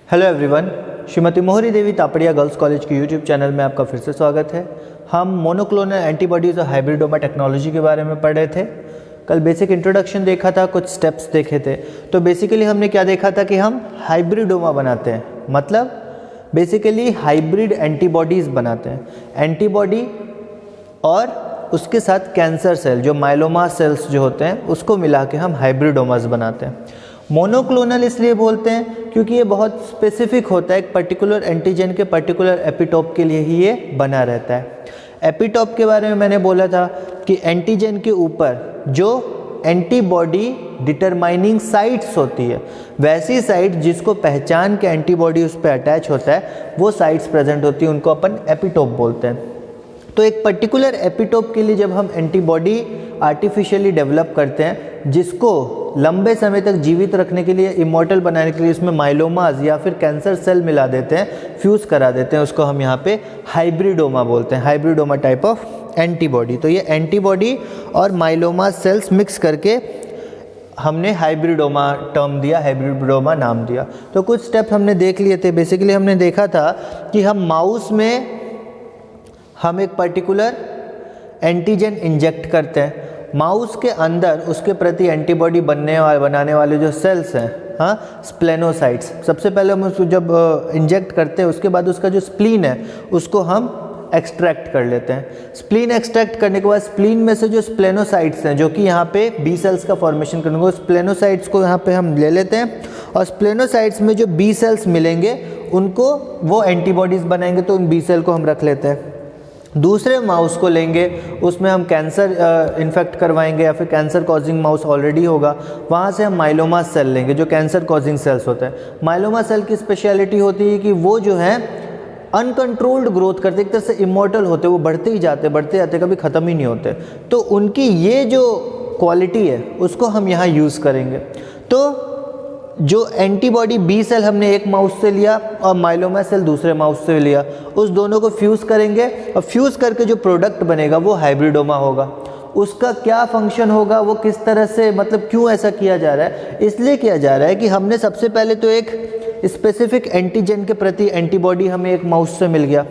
Hello everyone, Shrimati मोहरी देवी Tapadia girls college के YouTube channel में आपका फिर से स्वागत है। हम मोनोक्लोनल एंटीबॉडीज़ और हाइब्रिडोमा टेक्नोलॉजी के बारे में पढ़ रहे थे। कल बेसिक इंट्रोडक्शन देखा था, कुछ स्टेप्स देखे थे। तो बेसिकली हमने क्या देखा था कि हम हाइब्रिडोमा बनाते हैं, मतलब बेसिकली हाइब्रिड एंटीबॉडीज़ बनाते हैं। एंटीबॉडी और उसके साथ कैंसर सेल जो माइलोमा सेल्स जो होते हैं उसको मिला के हम हाइब्रिडोमास बनाते हैं। मोनोक्लोनल इसलिए बोलते हैं क्योंकि ये बहुत स्पेसिफिक होता है, एक पर्टिकुलर एंटीजन के पर्टिकुलर एपिटोप के लिए ही ये बना रहता है। एपिटोप के बारे में मैंने बोला था कि एंटीजन के ऊपर जो एंटीबॉडी डिटरमाइनिंग साइट्स होती है, वैसी साइट जिसको पहचान के एंटीबॉडी उस पर अटैच होता है, वो साइट्स प्रेजेंट होती है, उनको अपन एपिटोप बोलते हैं। तो एक पर्टिकुलर एपिटोप के लिए जब हम एंटीबॉडी आर्टिफिशियली डेवलप करते हैं, जिसको लंबे समय तक जीवित रखने के लिए, इमॉर्टल बनाने के लिए इसमें माइलोमास या फिर कैंसर सेल मिला देते हैं, फ्यूज़ करा देते हैं, उसको हम यहाँ पे हाइब्रिडोमा बोलते हैं, हाइब्रिडोमा टाइप ऑफ एंटीबॉडी। तो ये एंटीबॉडी और माइलोमा सेल्स मिक्स करके हमने हाइब्रिडोमा टर्म दिया, हाइब्रिडोमा नाम दिया। तो कुछ स्टेप हमने देख लिए थे। बेसिकली हमने देखा था कि हम माउस में हम एक पर्टिकुलर एंटीजन इंजेक्ट करते हैं, माउस के अंदर उसके प्रति एंटीबॉडी बनाने वाले जो सेल्स हैं, हाँ, स्प्लेनोसाइट्स, सबसे पहले हम उसको जब इंजेक्ट करते हैं उसके बाद उसका जो स्प्लीन है उसको हम एक्सट्रैक्ट कर लेते हैं। स्प्लीन एक्सट्रैक्ट करने के बाद स्प्लीन में से जो स्प्लेनोसाइट्स हैं, जो कि यहाँ पे बी सेल्स का फॉर्मेशन करने को, स्प्लेनोसाइट्स को यहाँ पे हम ले लेते हैं और स्प्लेनोसाइट्स में जो बी सेल्स मिलेंगे उनको वो एंटीबॉडीज़ बनाएंगे, तो उन बी सेल को हम रख लेते हैं। दूसरे माउस को लेंगे, उसमें हम कैंसर इन्फेक्ट करवाएंगे या फिर कैंसर कॉजिंग माउस ऑलरेडी होगा, वहाँ से हम माइलोमा सेल लेंगे जो कैंसर कॉजिंग सेल्स होते हैं। माइलोमा सेल की स्पेशलिटी होती है कि वो जो है अनकंट्रोल्ड ग्रोथ करते, एक तरह से इमॉर्टल होते, वो बढ़ते ही जाते, कभी ख़त्म ही नहीं होते। तो उनकी ये जो क्वालिटी है उसको हम यहाँ यूज़ करेंगे। तो जो एंटीबॉडी बी सेल हमने एक माउस से लिया और माइलोमा सेल दूसरे माउस से लिया, उस दोनों को फ्यूज़ करेंगे और फ्यूज़ करके जो प्रोडक्ट बनेगा वो हाइब्रिडोमा होगा। उसका क्या फंक्शन होगा, वो किस तरह से, मतलब क्यों ऐसा किया जा रहा है, इसलिए किया जा रहा है कि हमने सबसे पहले तो एक स्पेसिफिक एंटीजन के प्रति एंटीबॉडी हमें एक माउस से मिल गया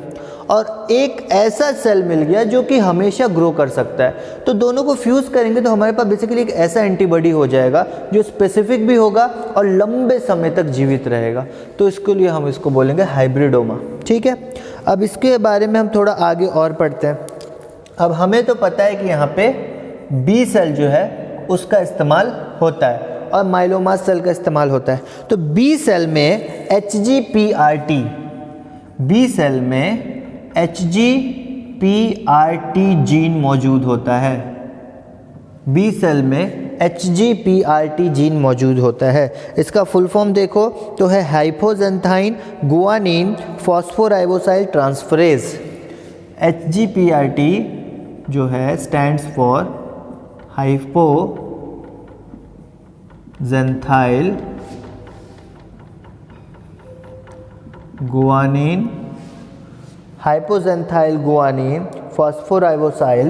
और एक ऐसा सेल मिल गया जो कि हमेशा ग्रो कर सकता है। तो दोनों को फ्यूज़ करेंगे तो हमारे पास बेसिकली एक ऐसा एंटीबॉडी हो जाएगा जो स्पेसिफिक भी होगा और लंबे समय तक जीवित रहेगा। तो इसके लिए हम इसको बोलेंगे हाइब्रिडोमा। ठीक है, अब इसके बारे में हम थोड़ा आगे और पढ़ते हैं। अब हमें तो पता है कि यहाँ पे बी सेल जो है उसका इस्तेमाल होता है और माइलोमा सेल का इस्तेमाल होता है। तो बी सेल में HGPRT, बी सेल में HGPRT जीन मौजूद होता है। बी सेल में HGPRT जीन मौजूद होता है। इसका फुल फॉर्म देखो तो है hypoxanthine guanine phosphoribosyl transferase. HGPRT जो है stands for hypoxanthyl guanine, hypoxanthyl guanine phosphoribosyl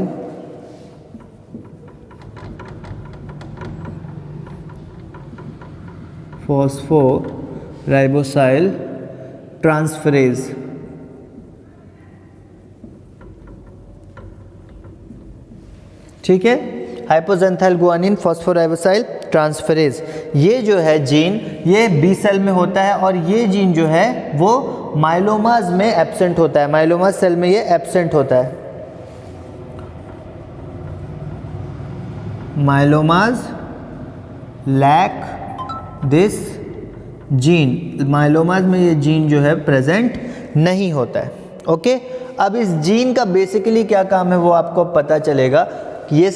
transferase. ठीक है, हाइपोजेंथाइल गुआनिन फॉस्फोराइबोसाइल ट्रांसफरेज, ये जो है जीन ये बी सेल में होता है और ये जीन जो है वो माइलोमास में एब्सेंट होता है, माइलोमा सेल में ये एब्सेंट होता है। माइलोमास लैक दिस जीन, माइलोमास में ये जीन जो है प्रेजेंट नहीं होता है। ओके, अब इस जीन का बेसिकली क्या काम है वो आपको पता चलेगा। ये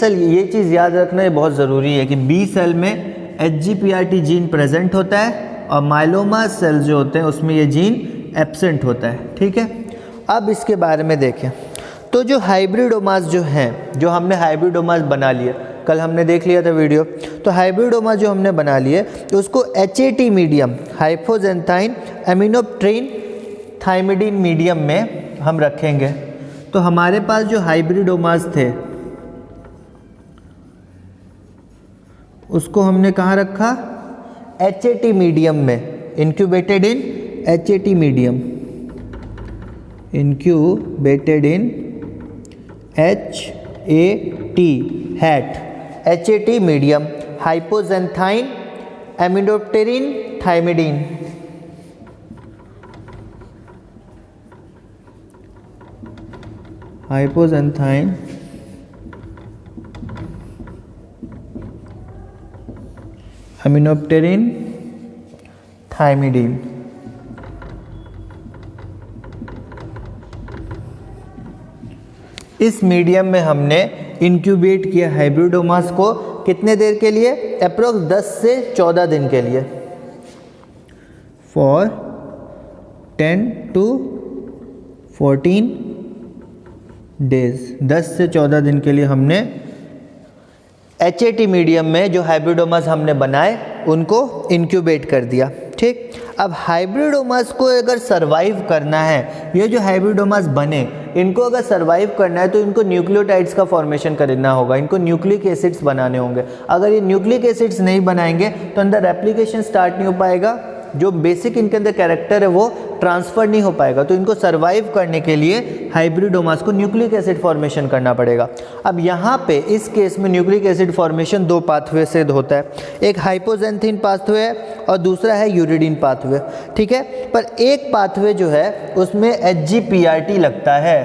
चीज़ याद रखना ये बहुत ज़रूरी है कि बी सेल में HGPRT जीन प्रेजेंट होता है और माइलोमा सेल जो होते हैं उसमें ये जीन एब्सेंट होता है। ठीक है, अब इसके बारे में देखें तो जो हाइब्रिडोमास जो हैं, जो हमने हाइब्रिडोमास बना लिए, कल हमने देख लिया था वीडियो, तो हाइब्रिडोमा जो हमने बना लिए तो उसको HAT मीडियम, हाइपोजेंथाइन एमिनोप्ट्रीन थाइमिडीन मीडियम में हम रखेंगे। तो हमारे पास जो हाइब्रिडोमास थे उसको हमने कहाँ रखा, HAT मीडियम में, incubated in HAT medium, incubated in HAT medium, hypoxanthine aminopterin thymidine. Hypoxanthine aminopterin thymidine. इस मीडियम में हमने इंक्यूबेट किया हाइब्रिडोमास को कितने देर के लिए? अप्रोक्स 10 से 14 दिन के लिए, फॉर 10 to 14 डेज। 10 से 14 दिन के लिए हमने HAT मीडियम में जो हाइब्रिडोमास हमने बनाए उनको इंक्यूबेट कर दिया। ठीक, अब हाइब्रिडोमास को अगर सरवाइव करना है, ये जो हाइब्रिडोमास बने इनको अगर सरवाइव करना है तो इनको न्यूक्लियोटाइड्स का फॉर्मेशन करना होगा, इनको न्यूक्लिक एसिड्स बनाने होंगे। अगर ये न्यूक्लिक एसिड्स नहीं बनाएंगे तो अंदर रेप्लिकेशन स्टार्ट नहीं हो पाएगा, जो बेसिक इनके अंदर कैरेक्टर है वो ट्रांसफ़र नहीं हो पाएगा। तो इनको सरवाइव करने के लिए हाइब्रिडोमास को न्यूक्लिक एसिड फॉर्मेशन करना पड़ेगा। अब यहाँ पे इस केस में न्यूक्लिक एसिड फॉर्मेशन 2 पाथवे से होता है, एक हाइपोजेंथिन पाथवे है और दूसरा है यूरिडीन पाथवे। ठीक है, पर एक पाथवे जो है उसमें HGPRT लगता है।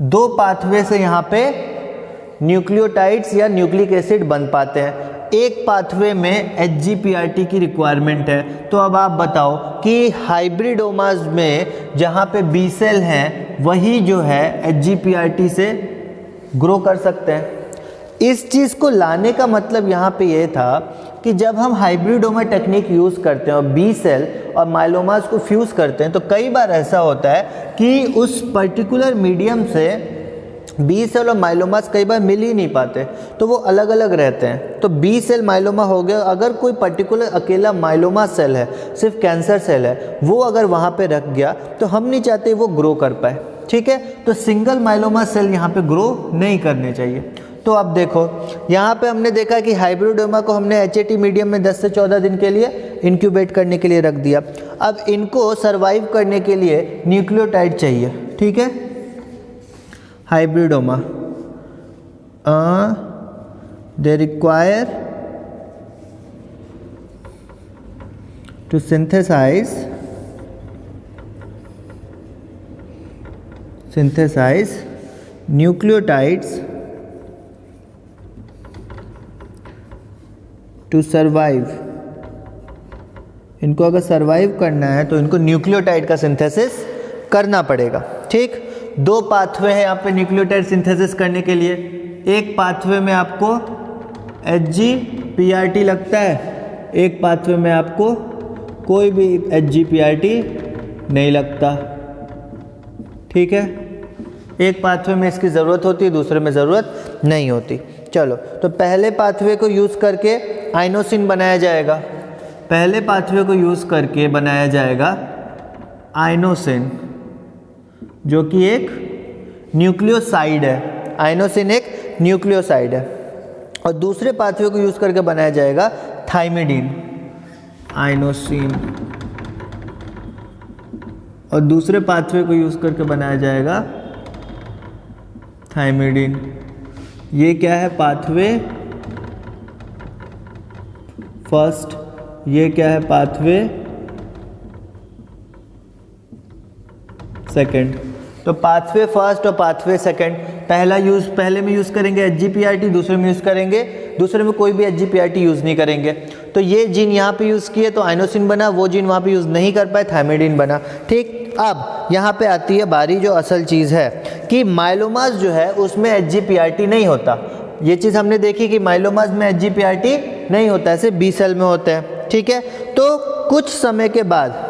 2 पाथवे से यहाँ पे न्यूक्लियोटाइड्स या न्यूक्लिक एसिड बन पाते हैं, एक पाथवे में HGPRT की रिक्वायरमेंट है। तो अब आप बताओ कि हाइब्रिडोमास में जहाँ पे बी सेल हैं वही जो है HGPRT से ग्रो कर सकते हैं। इस चीज़ को लाने का मतलब यहाँ पे ये था कि जब हम हाइब्रिडोमा टेक्निक यूज़ करते हैं और बी सेल और माइलोमास को फ्यूज़ करते हैं तो कई बार ऐसा होता है कि उस पर्टिकुलर मीडियम से बी सेल और माइलोमास कई बार मिल ही नहीं पाते, तो वो अलग अलग रहते हैं। तो बी सेल माइलोमा हो गया, अगर कोई पर्टिकुलर अकेला माइलोमा सेल है, सिर्फ कैंसर सेल है, वो अगर वहाँ पे रख गया तो हम नहीं चाहते वो ग्रो कर पाए। ठीक है, तो सिंगल माइलोमा सेल यहाँ पे ग्रो नहीं करने चाहिए। तो अब देखो यहाँ पे हमने देखा कि हाइब्रिडोमा को हमने HAT मीडियम में 10 से 14 दिन के लिए इंक्यूबेट करने के लिए रख दिया। अब इनको सर्वाइव करने के लिए न्यूक्लियोटाइड चाहिए। ठीक है, hybridoma, they require to synthesize nucleotides to survive। इनको अगर सर्वाइव करना है तो इनको न्यूक्लियोटाइड का सिंथेसिस करना पड़ेगा। ठीक, 2 पाथवे हैं यहाँ पे न्यूक्लियोटाइड सिंथेसिस करने के लिए। एक पाथवे में आपको HGPRT लगता है, एक पाथवे में आपको कोई भी HGPRT नहीं लगता। ठीक है, एक पाथवे में इसकी ज़रूरत होती है, दूसरे में ज़रूरत नहीं होती। चलो, तो पहले पाथवे को यूज़ करके आइनोसिन बनाया जाएगा। पहले पाथवे को यूज़ करके बनाया जाएगा आइनोसिन, जो कि एक न्यूक्लियोसाइड है। आइनोसिन एक न्यूक्लियोसाइड है। और दूसरे पाथवे को यूज़ करके बनाया जाएगा थाइमिडीन। आइनोसिन और दूसरे पाथवे को यूज़ करके बनाया जाएगा थाइमिडीन। ये क्या है? Pathway first. ये क्या है? Pathway second. तो पाथवे फर्स्ट और पाथवे सेकंड, पहले में यूज़ करेंगे HGPRT, दूसरे में यूज़ करेंगे, दूसरे में कोई भी HGPRT यूज़ नहीं करेंगे। तो ये जीन यहाँ पे यूज़ किए तो आइनोसिन बना, वो जीन वहाँ पे यूज़ नहीं कर पाए, थाइमिडीन बना। ठीक, अब यहाँ पे आती है बारी जो असल चीज़ है कि माइलोमास जो है उसमें HGPRT नहीं होता। ये चीज़ हमने देखी कि माइलोमास में HGPRT नहीं होता, ऐसे बी सेल में होते हैं। ठीक है, तो कुछ समय के बाद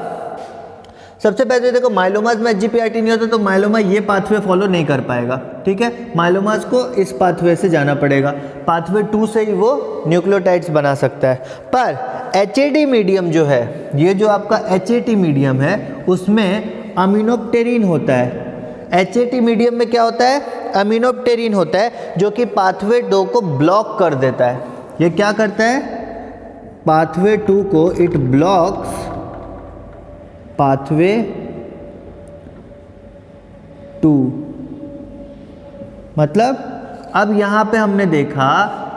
सबसे पहले देखो माइलोमास में HGPRT नहीं होता तो माइलोमा ये पाथवे फॉलो नहीं कर पाएगा। ठीक है, माइलोमास को इस पाथवे से जाना पड़ेगा, पाथवे 2 से ही वो न्यूक्लियोटाइड्स बना सकता है। पर HAT मीडियम जो है, ये जो आपका HAT मीडियम है उसमें अमीनोप्टेरिन होता है। HAT मीडियम में क्या होता है? अमीनोप्टेरिन होता है, जो कि पाथवे 2 को ब्लॉक कर देता है। ये क्या करता है? पाथवे 2 को इट ब्लॉक्स पाथवे टू, मतलब अब यहाँ पे हमने देखा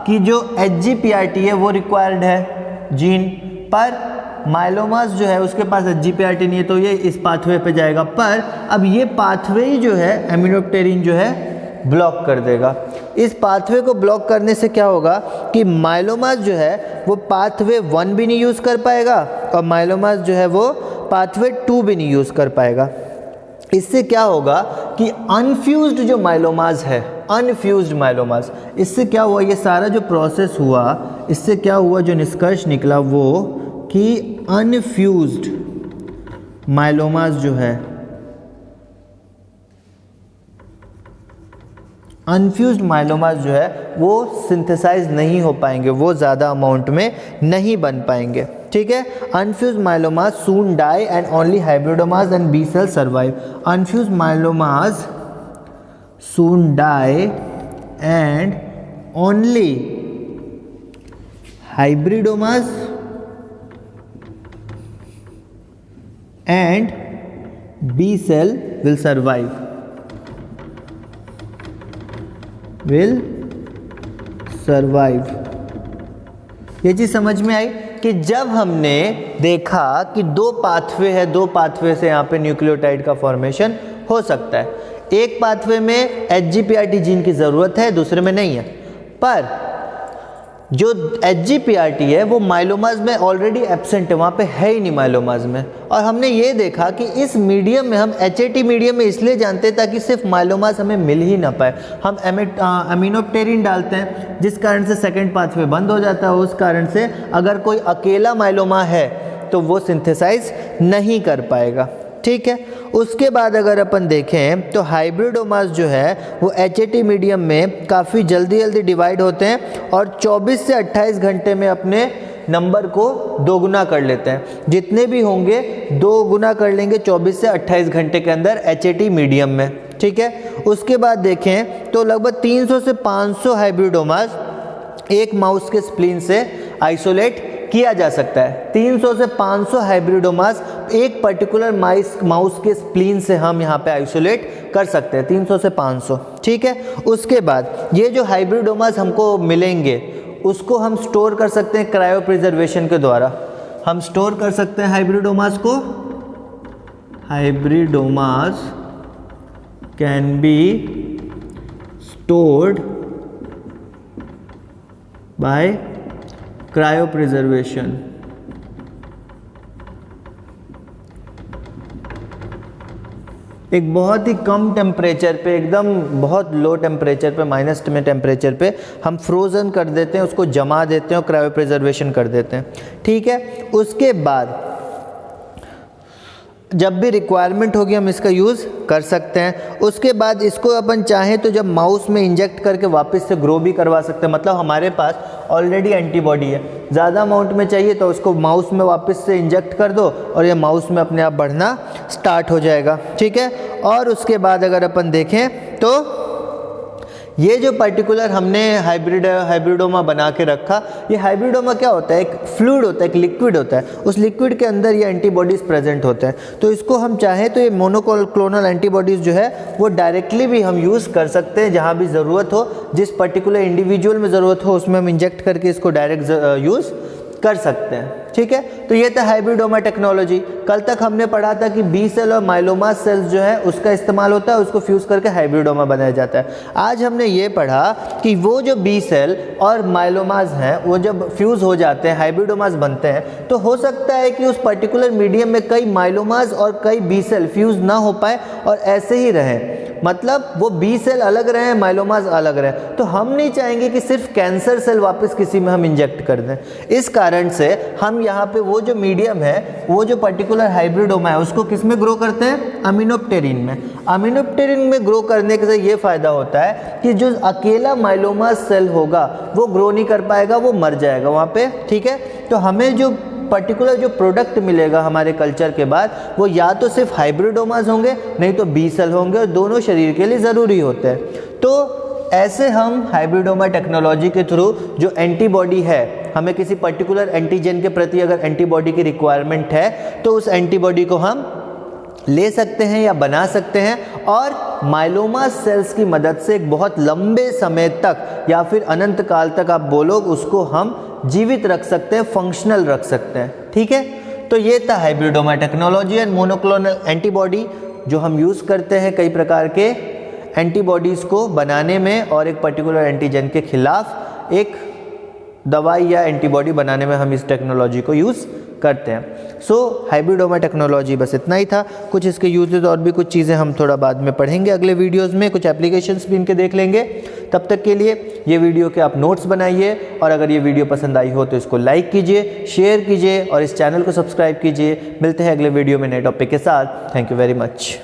कि जो HGPRT है वो रिक्वायर्ड है जीन, पर माइलोमास जो है उसके पास HGPRT नहीं है, तो ये इस पाथवे पे जाएगा। पर अब ये पाथवे ही जो है एमिनोप्टेरिन जो है ब्लॉक कर देगा। इस पाथवे को ब्लॉक करने से क्या होगा कि माइलोमास जो है वो पाथवे 1 भी नहीं यूज़ कर पाएगा और माइलोमास जो है वो पाथवे 2 भी नहीं यूज़ कर पाएगा। इससे क्या होगा कि अनफ्यूज्ड जो माइलोमास है, अनफ्यूज्ड माइलोमास, इससे क्या हुआ, ये सारा जो प्रोसेस हुआ इससे क्या हुआ, जो निष्कर्ष निकला वो कि अनफ्यूज्ड माइलोमास जो है, अनफ्यूज्ड माइलोमास जो है वो सिंथेसाइज नहीं हो पाएंगे, वो ज़्यादा अमाउंट में नहीं बन पाएंगे। ठीक है, unfused myelomas soon die and only hybridomas and B cell survive. Unfused myelomas soon die and only hybridomas and B cell will survive, will survive. ये चीज़ समझ में आई कि जब हमने देखा कि 2 पाथवे है, 2 पाथवे से यहाँ पे न्यूक्लियोटाइड का फॉर्मेशन हो सकता है। एक पाथवे में HGPRT जीन की ज़रूरत है, दूसरे में नहीं है, पर जो HGPRT है वो माइलोमास में ऑलरेडी एब्सेंट है, वहाँ पे है ही नहीं माइलोमास में। और हमने ये देखा कि इस मीडियम में हम HAT मीडियम में इसलिए जानते हैं ताकि सिर्फ माइलोमास हमें मिल ही ना पाए। हम एमिनोप्टेरिन डालते हैं जिस कारण से सेकंड पाथवे बंद हो जाता है, उस कारण से अगर कोई अकेला माइलोमा है तो वो सिंथेसाइज नहीं कर पाएगा। ठीक है, उसके बाद अगर अपन देखें तो हाइब्रिडोमास जो है वो HAT मीडियम में काफ़ी जल्दी डिवाइड होते हैं और 24 से 28 घंटे में अपने नंबर को 2 गुना कर लेते हैं। जितने भी होंगे 2 गुना कर लेंगे 24 से 28 घंटे के अंदर HAT मीडियम में। ठीक है, उसके बाद देखें तो लगभग 300 से 500 हाइब्रिडोमास एक माउस के स्प्लीन से आइसोलेट किया जा सकता है। 300 से 500 हाइब्रिडोमास एक पर्टिकुलर माउस के स्प्लीन से हम यहाँ पे आइसोलेट कर सकते हैं, 300 से 500। ठीक है, उसके बाद ये जो हाइब्रिडोमास हमको मिलेंगे उसको हम स्टोर कर सकते हैं क्रायो प्रिजर्वेशन के द्वारा। हम स्टोर कर सकते हैं हाइब्रिडोमास को। Hybridomas can be stored by cryopreservation. एक बहुत ही कम टेम्परेचर पे, एकदम बहुत लो टेम्परेचर पे, माइनस में टेम्परेचर पे हम फ्रोज़न कर देते हैं, उसको जमा देते हैं और क्रायो प्रिजर्वेशन कर देते हैं। ठीक है, उसके बाद जब भी रिक्वायरमेंट होगी हम इसका यूज़ कर सकते हैं। उसके बाद इसको अपन चाहें तो जब माउस में इंजेक्ट करके वापस से ग्रो भी करवा सकते हैं, मतलब हमारे पास ऑलरेडी एंटीबॉडी है, ज़्यादा अमाउंट में चाहिए तो उसको माउस में वापस से इंजेक्ट कर दो और ये माउस में अपने आप बढ़ना स्टार्ट हो जाएगा। ठीक है, और उसके बाद अगर अपन देखें तो ये जो पर्टिकुलर हमने हाइब्रिडोमा बना के रखा, ये हाइब्रिडोमा क्या होता है, एक फ्लूइड होता है, एक लिक्विड होता है, उस लिक्विड के अंदर ये एंटीबॉडीज़ प्रेजेंट होते हैं। तो इसको हम चाहें तो ये मोनोक्लोनल एंटीबॉडीज़ जो है वो डायरेक्टली भी हम यूज़ कर सकते हैं, जहाँ भी ज़रूरत हो, जिस पर्टिकुलर इंडिविजुअल में ज़रूरत हो उसमें हम इंजेक्ट करके इसको डायरेक्ट यूज़ कर सकते हैं। ठीक है, तो ये था हाइब्रिडोमा टेक्नोलॉजी। कल तक हमने पढ़ा था कि बी सेल और माइलोमा सेल्स जो है उसका इस्तेमाल होता है, उसको फ्यूज़ करके हाइब्रिडोमा बनाया जाता है। आज हमने ये पढ़ा कि वो जो बी सेल और माइलोमास हैं वो जब फ्यूज़ हो जाते हैं, हाइब्रिडोमास बनते हैं, तो हो सकता है कि उस पर्टिकुलर मीडियम में कई माइलोमास और कई बी सेल फ्यूज़ ना हो पाए और ऐसे ही रहें, मतलब वो बी सेल अलग रहें, माइलोमास अलग रहें। तो हम नहीं चाहेंगे कि सिर्फ कैंसर सेल वापस किसी में हम इंजेक्ट कर दें। इस कारण से हम यहाँ पे वो जो मीडियम है, वो जो पर्टिकुलर हाइब्रिडोमा है, उसको किस में ग्रो करते हैं, अमीनोप्टेरिन में। अमीनोप्टेरिन में ग्रो करने से ये फ़ायदा होता है कि जो अकेला माइलोमा सेल होगा वो ग्रो नहीं कर पाएगा, वो मर जाएगा वहाँ पे। ठीक है, तो हमें जो पर्टिकुलर जो प्रोडक्ट मिलेगा हमारे कल्चर के बाद, वो या तो सिर्फ हाइब्रिडोमास होंगे, नहीं तो बी सेल होंगे, और दोनों शरीर के लिए ज़रूरी होते हैं। तो ऐसे हम हाइब्रिडोमा टेक्नोलॉजी के थ्रू जो एंटीबॉडी है, हमें किसी पर्टिकुलर एंटीजन के प्रति अगर एंटीबॉडी की रिक्वायरमेंट है तो उस एंटीबॉडी को हम ले सकते हैं या बना सकते हैं और माइलोमा सेल्स की मदद से एक बहुत लंबे समय तक या फिर अनंत काल तक आप बोलो उसको हम जीवित रख सकते हैं, फंक्शनल रख सकते हैं। ठीक है, तो ये था hybridoma technology and monoclonal antibody जो हम यूज़ करते हैं कई प्रकार के एंटीबॉडीज़ को बनाने में और एक पर्टिकुलर एंटीजन के खिलाफ एक दवाई या एंटीबॉडी बनाने में हम इस टेक्नोलॉजी को यूज़ करते हैं। सो हाइब्रिडोमा टेक्नोलॉजी बस इतना ही था। कुछ इसके यूजेस और भी कुछ चीज़ें हम थोड़ा बाद में पढ़ेंगे अगले वीडियोस में, कुछ एप्लीकेशंस भी इनके देख लेंगे। तब तक के लिए ये वीडियो के आप नोट्स बनाइए और अगर ये वीडियो पसंद आई हो तो इसको लाइक कीजिए, शेयर कीजिए और इस चैनल को सब्सक्राइब कीजिए। मिलते हैं अगले वीडियो में नए टॉपिक के साथ। Thank you very much.